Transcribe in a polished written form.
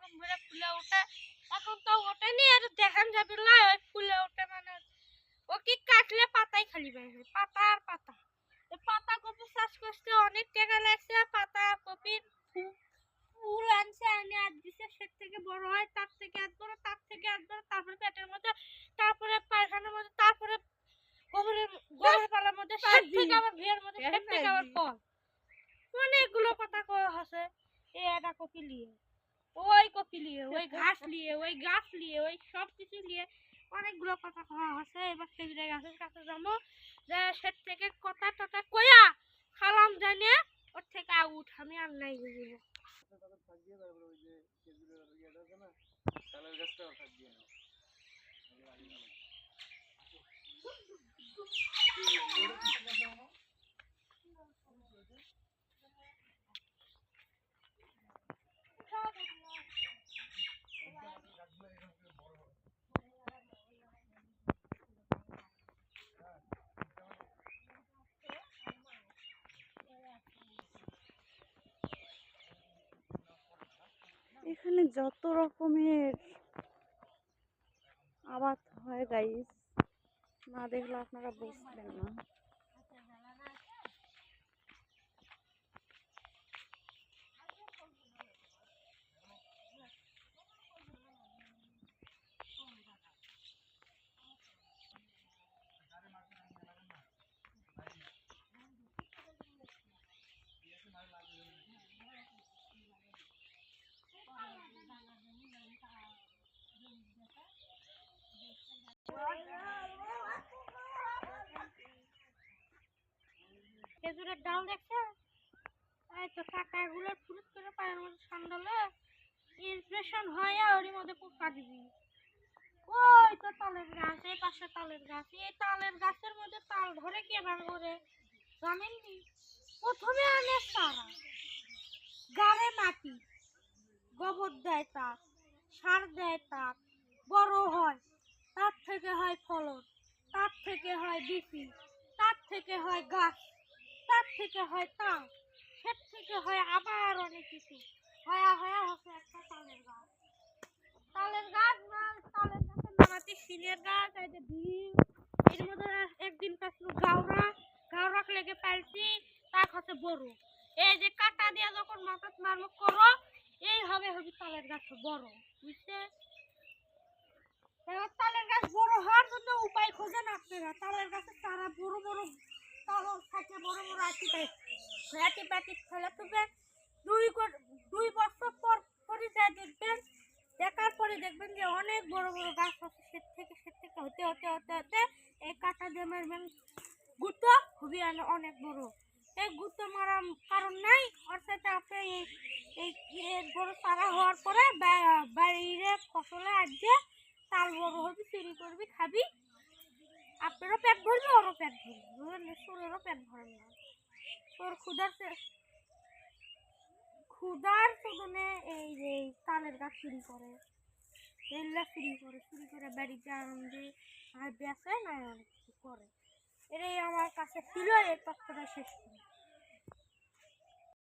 যখন ভরে ফুলে ওঠে এখন তো ওঠেনি আর দেখান যাবে না ওই ফুলে ওঠে মানে ও কি কাটলে পাতাই খালি বের হয় পাতা আর পাতা এই পাতা কপি চাষ করতে অনেক টাকা লাগছে পাতা কপির ফুল আনছে আনে আর দিছে সে থেকে বড় হয় তার থেকে আর বড় তার থেকে আর বড় তারপরে পেটের মধ্যে তারপরে পায়খানার মধ্যে তারপরে গোবরের পালার মধ্যে সে থেকে আবার বিয়ের মধ্যে সে থেকে আবার ফল অনেকগুলো কথা কওয়া আছে এই এটা কপি লিয়ে ওই কপি লিয়ে ওই ঘাস লিয়ে ওই গাছ লিয়ে ওই সব কিছু লিয়ে অনেকগুলো কথা কওয়া আছে এবার খেজুরের গাছের কাছে যাবো যে সে থেকে কথা টথা কইয়া খালাম জানিয়ে ওর থেকে আউট আমি আর নাই বুঝবো এখানে যত রকমের আবাদ হয় গাইস, না দেখলে আপনারা বুঝবেন না। খেজুরের ডাল দেখছে এই তো কাকাগুলো ফুরুত করে পায়ের মধ্যে সান্ডালে ইনফ্লেশন হয় ওরই মধ্যে পোকা দিবি ওই তো তালের গাছ এই পাশে তালের গাছ এই তালের গাছের মধ্যে তাল ধরে কে বার করে জানেননি প্রথমে আনে সারা গাড়ে মাটি গোবর দেয় তার সার দেয় তার বড় হয় তার থেকে হয় ফলন তার থেকে হয় বিচি তার থেকে হয় গাছ তার থেকে হয় তাল সে থেকে হয় আবার অনেক কিছু হয়া হয়া হচ্ছে একটা তালের গাছ না তালের গাছের নামাতে সিনের গাছ এই যে ডিম এর মধ্যে একদিন পাচ্ছিল গাওরা লেগে পাইছি তার হচ্ছে বড় এই যে কাটা দিয়া যখন মাথা মারমু করো এই হবে তালের গাছ বড় বুঝছে এবার তালের গাছ বড় হওয়ার জন্য উপায় খোঁজেন আপনারা তালের গাছের চারা বড় বড় তাল থাকে বড় বড় আটি পাটি ফেলে তুলবেন 2 বছর পর পরিচয় দেখবেন দেখার পরে দেখবেন যে অনেক বড় বড় গাছ আছে সে থেকে হতে হতে হতে হতে এই কাটা দিয়ে মারবেন গুঁতো খুবই অনেক বড় এই গুঁতো মারার কারণ নাই ওর সাথে আপনি এই বড় চারা হওয়ার পরে বাইরে ফসলে আসবে তাল বড় হবি চুরি করবি খাবি আপনারও পেট ভরবে ওরও পেট ভরবে বুঝলেন শরীরও পেট ভরবে না তোর ক্ষুধার শোধনে এই যে তালের গাছ চুরি করে এগুলা চুরি করে বাড়িতে আনন্দে আর বেচে না অনেক কিছু করে এটাই আমার কাছে ছিল এই তথ্যটা শেষ করি।